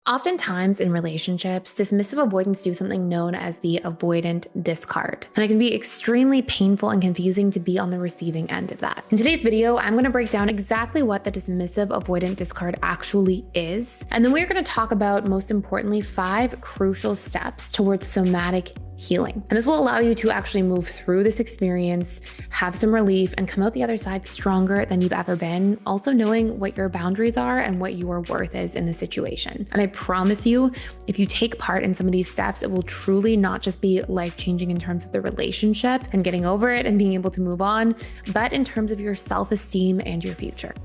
Oftentimes in relationships, dismissive avoidants do something known as the avoidant discard. And it can be extremely painful and confusing to be on the receiving end of that. In today's video, I'm going to break down exactly what the dismissive avoidant discard actually is. And then we're going to talk about, most importantly, 5 crucial steps towards somatic healing. And this will allow you to actually move through this experience, have some relief, and come out the other side stronger than you've ever been, also knowing what your boundaries are and what your worth is in the situation. And I promise you, if you take part in some of these steps, it will truly not just be life-changing in terms of the relationship and getting over it and being able to move on, but in terms of your self-esteem and your future.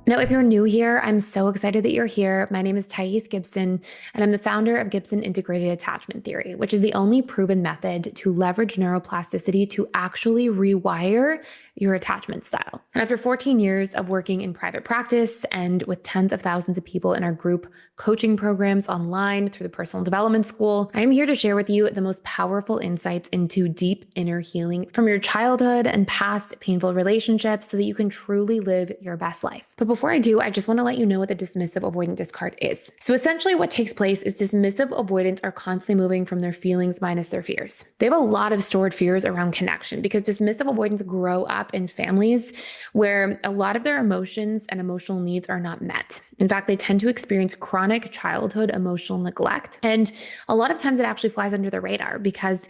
Now, if you're new here, I'm so excited that you're here. My name is Gibson, and I'm the founder of Gibson Integrated Attachment Theory, which is the only proven method to leverage neuroplasticity to actually rewire your attachment style. And after 14 years of working in private practice and with tens of thousands of people in our group coaching programs online through the personal development school, I'm here to share with you the most powerful insights into deep inner healing from your childhood and past painful relationships so that you can truly live your best life. But before I do, I just want to let you know what the dismissive avoidant discard is. So essentially what takes place is dismissive avoidants are constantly moving from their feelings minus their fears. They have a lot of stored fears around connection because dismissive avoidants grow up in families where a lot of their emotions and emotional needs are not met. In fact, they tend to experience chronic childhood emotional neglect. And a lot of times it actually flies under the radar because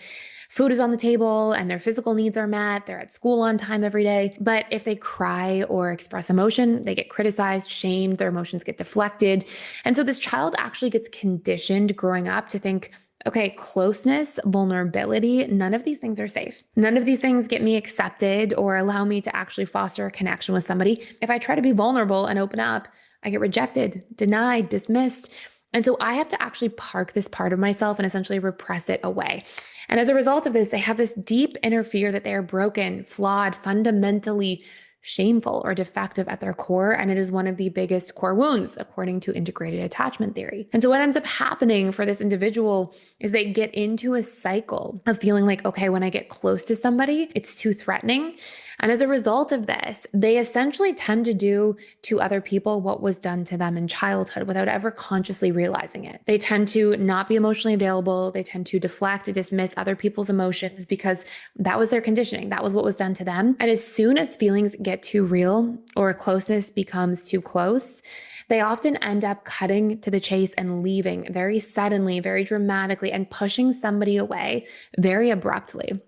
food is on the table and their physical needs are met. They're at school on time every day. But if they cry or express emotion, they get criticized, shamed, their emotions get deflected. And so this child actually gets conditioned growing up to think, okay, closeness, vulnerability, none of these things are safe. None of these things get me accepted or allow me to actually foster a connection with somebody. If I try to be vulnerable and open up, I get rejected, denied, dismissed. And so I have to actually park this part of myself and essentially repress it away. And as a result of this, they have this deep inner fear that they are broken, flawed, fundamentally shameful or defective at their core. And it is one of the biggest core wounds, according to integrated attachment theory. And so what ends up happening for this individual is they get into a cycle of feeling like, okay, when I get close to somebody, it's too threatening. And as a result of this, they essentially tend to do to other people what was done to them in childhood without ever consciously realizing it. They tend to not be emotionally available. They tend to deflect, dismiss other people's emotions because that was their conditioning. That was what was done to them. And as soon as feelings get too real or closeness becomes too close, they often end up cutting to the chase and leaving very suddenly, very dramatically, and pushing somebody away very abruptly.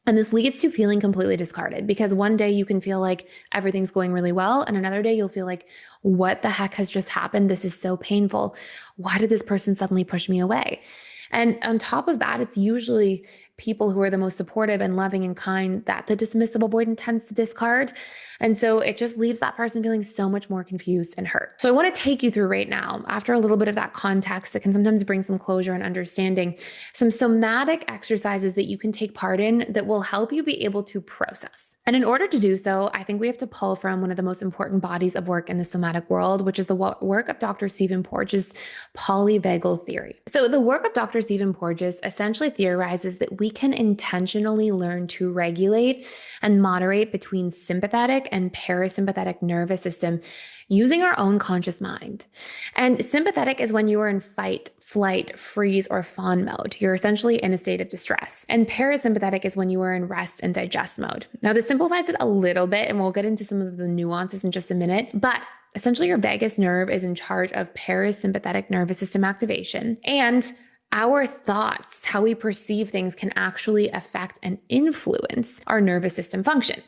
And this leads to feeling completely discarded because one day you can feel like everything's going really well. And another day you'll feel like, what the heck has just happened? This is so painful. Why did this person suddenly push me away? And on top of that, it's usually people who are the most supportive and loving and kind that the dismissive avoidant tends to discard. And so it just leaves that person feeling so much more confused and hurt. So I want to take you through right now, after a little bit of that context that can sometimes bring some closure and understanding, some somatic exercises that you can take part in that will help you be able to process. And in order to do so, I think we have to pull from one of the most important bodies of work in the somatic world, which is the work of Dr. Stephen Porges' Polyvagal Theory. So the work of Dr. Stephen Porges essentially theorizes that we can intentionally learn to regulate and moderate between sympathetic and parasympathetic nervous system using our own conscious mind. And sympathetic is when you are in fight, flight, freeze, or fawn mode. You're essentially in a state of distress. And parasympathetic is when you are in rest and digest mode. Now, this simplifies it a little bit, and we'll get into some of the nuances in just a minute, but essentially your vagus nerve is in charge of parasympathetic nervous system activation. And our thoughts, how we perceive things, can actually affect and influence our nervous system function.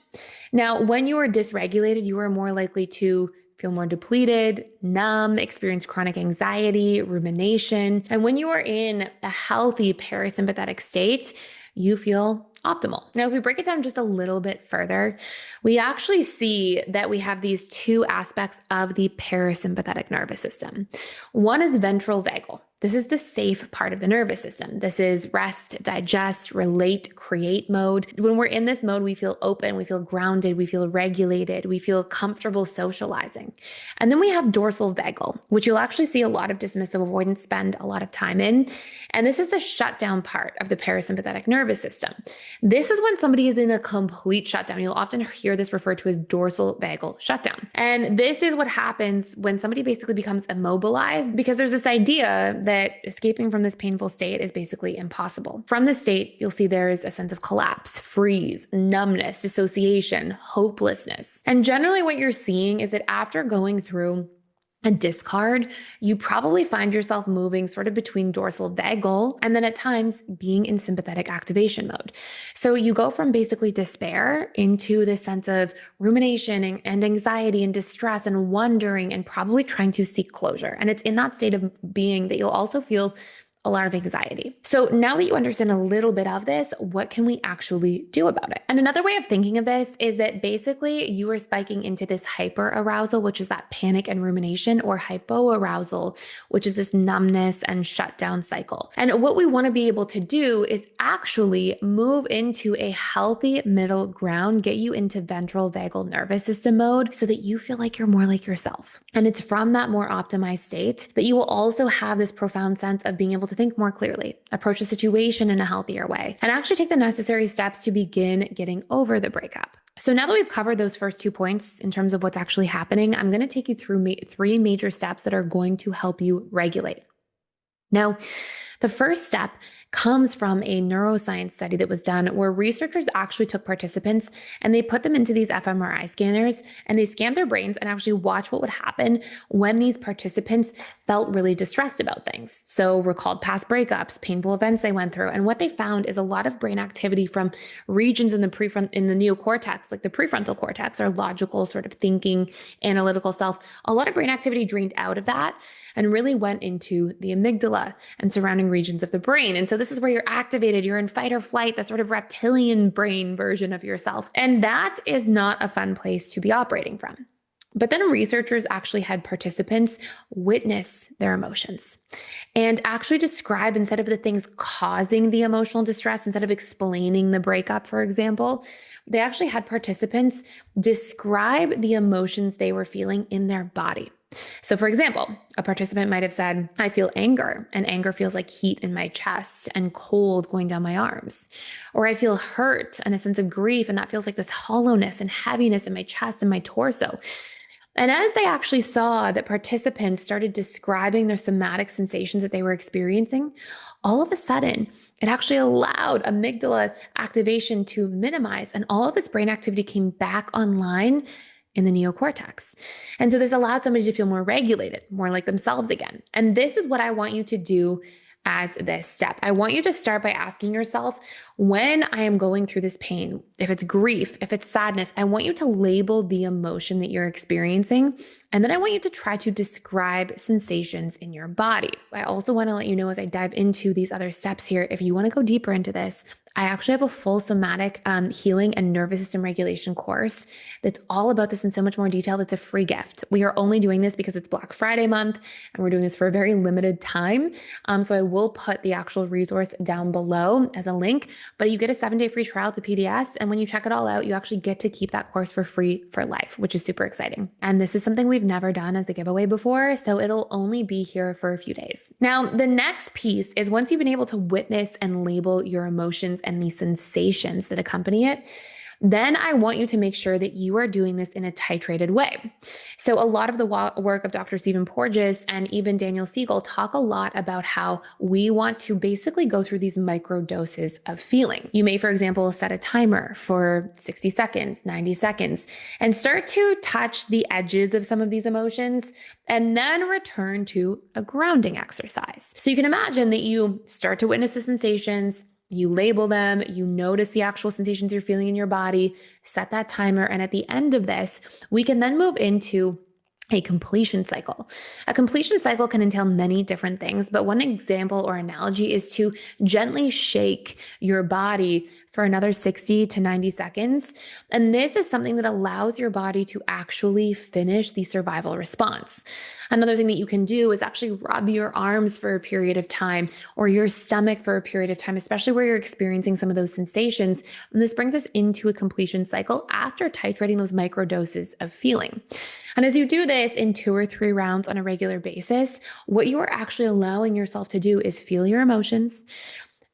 Now, when you are dysregulated, you are more likely to feel more depleted, numb, experience chronic anxiety, rumination. And when you are in a healthy parasympathetic state, you feel optimal. Now, if we break it down just a little bit further, we actually see that we have these 2 aspects of the parasympathetic nervous system. One is ventral vagal. This is the safe part of the nervous system. This is rest, digest, relate, create mode. When we're in this mode, we feel open, we feel grounded, we feel regulated, we feel comfortable socializing. And then we have dorsal vagal, which you'll actually see a lot of dismissive avoidants spend a lot of time in. And this is the shutdown part of the parasympathetic nervous system. This is when somebody is in a complete shutdown. You'll often hear this referred to as dorsal vagal shutdown. And this is what happens when somebody basically becomes immobilized, because there's this idea that escaping from this painful state is basically impossible. From this state, you'll see there is a sense of collapse, freeze, numbness, dissociation, hopelessness. And generally what you're seeing is that after going through a discard, you probably find yourself moving sort of between dorsal vagal and then at times being in sympathetic activation mode. So you go from basically despair into this sense of rumination and anxiety and distress and wondering and probably trying to seek closure. And it's in that state of being that you'll also feel a lot of anxiety. So now that you understand a little bit of this, what can we actually do about it? And another way of thinking of this is that basically you are spiking into this hyperarousal, which is that panic and rumination, or hypoarousal, which is this numbness and shutdown cycle. And what we want to be able to do is actually move into a healthy middle ground, get you into ventral vagal nervous system mode so that you feel like you're more like yourself. And it's from that more optimized state that you will also have this profound sense of being able to think more clearly, approach the situation in a healthier way, and actually take the necessary steps to begin getting over the breakup. So now that we've covered those first 2 points in terms of what's actually happening, I'm going to take you through 3 major steps that are going to help you regulate. Now, the first step comes from a neuroscience study that was done where researchers actually took participants and they put them into these fMRI scanners and they scanned their brains and actually watched what would happen when these participants felt really distressed about things. So recalled past breakups, painful events they went through. And what they found is a lot of brain activity from regions in the neocortex, like the prefrontal cortex, our logical sort of thinking, analytical self. A lot of brain activity drained out of that and really went into the amygdala and surrounding regions of the brain. And so this is where you're activated, you're in fight or flight, the sort of reptilian brain version of yourself. And that is not a fun place to be operating from. But then researchers actually had participants witness their emotions and actually describe, instead of the things causing the emotional distress, instead of explaining the breakup, for example, they actually had participants describe the emotions they were feeling in their body. So for example, a participant might have said, I feel anger, and anger feels like heat in my chest and cold going down my arms. Or I feel hurt and a sense of grief, and that feels like this hollowness and heaviness in my chest and my torso. And as they actually saw that participants started describing their somatic sensations that they were experiencing, all of a sudden, it actually allowed amygdala activation to minimize, and all of this brain activity came back online in the neocortex. And so this allowed somebody to feel more regulated, more like themselves again. And this is what I want you to do as this step. I want you to start by asking yourself, when I am going through this pain, if it's grief, if it's sadness, I want you to label the emotion that you're experiencing. And then I want you to try to describe sensations in your body. I also want to let you know, as I dive into these other steps here, if you want to go deeper into this, I actually have a full somatic healing and nervous system regulation course that's all about this in so much more detail. It's a free gift. We are only doing this because it's Black Friday month and we're doing this for a very limited time. So I will put the actual resource down below as a link, but you get a 7-day free trial to PDS. And when you check it all out, you actually get to keep that course for free for life, which is super exciting. And this is something we've never done as a giveaway before, so it'll only be here for a few days. Now, the next piece is, once you've been able to witness and label your emotions and the sensations that accompany it, then I want you to make sure that you are doing this in a titrated way. So a lot of the work of Dr. Stephen Porges and even Daniel Siegel talk a lot about how we want to basically go through these microdoses of feeling. You may, for example, set a timer for 60 seconds, 90 seconds, and start to touch the edges of some of these emotions, and then return to a grounding exercise. So you can imagine that you start to witness the sensations, you label them, you notice the actual sensations you're feeling in your body, set that timer. And at the end of this, we can then move into a completion cycle. A completion cycle can entail many different things, but one example or analogy is to gently shake your body for another 60 to 90 seconds. And this is something that allows your body to actually finish the survival response. Another thing that you can do is actually rub your arms for a period of time or your stomach for a period of time, especially where you're experiencing some of those sensations. And this brings us into a completion cycle after titrating those microdoses of feeling. And as you do this in 2 or 3 rounds on a regular basis, what you are actually allowing yourself to do is feel your emotions,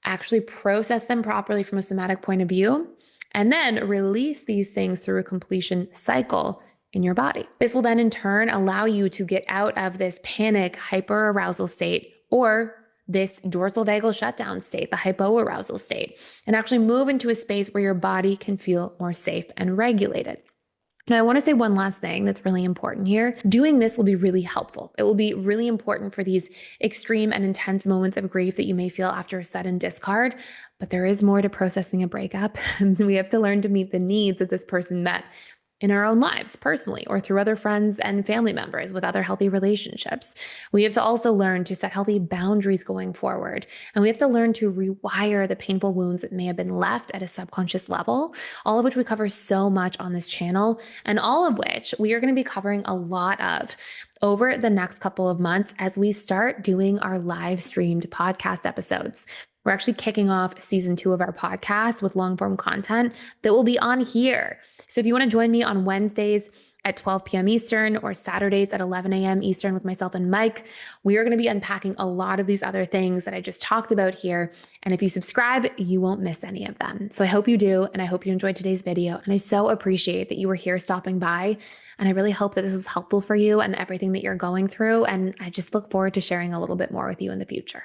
actually process them properly from a somatic point of view, and then release these things through a completion cycle in your body. This will then in turn allow you to get out of this panic, hyperarousal state, or this dorsal vagal shutdown state, the hypoarousal state, and actually move into a space where your body can feel more safe and regulated. Now, I want to say one last thing that's really important here. Doing this will be really helpful. It will be really important for these extreme and intense moments of grief that you may feel after a sudden discard, but there is more to processing a breakup. We have to learn to meet the needs that this person met in our own lives personally or through other friends and family members with other healthy relationships. We have to also learn to set healthy boundaries going forward. And we have to learn to rewire the painful wounds that may have been left at a subconscious level, all of which we cover so much on this channel, and all of which we are going to be covering a lot of over the next couple of months as we start doing our live streamed podcast episodes. We're actually kicking off season 2 of our podcast with long form content that will be on here. So if you want to join me on Wednesdays at 12 p.m. Eastern or Saturdays at 11 a.m. Eastern with myself and Mike, we are going to be unpacking a lot of these other things that I just talked about here. And if you subscribe, you won't miss any of them. So I hope you do. And I hope you enjoyed today's video. And I so appreciate that you were here stopping by. And I really hope that this was helpful for you and everything that you're going through. And I just look forward to sharing a little bit more with you in the future.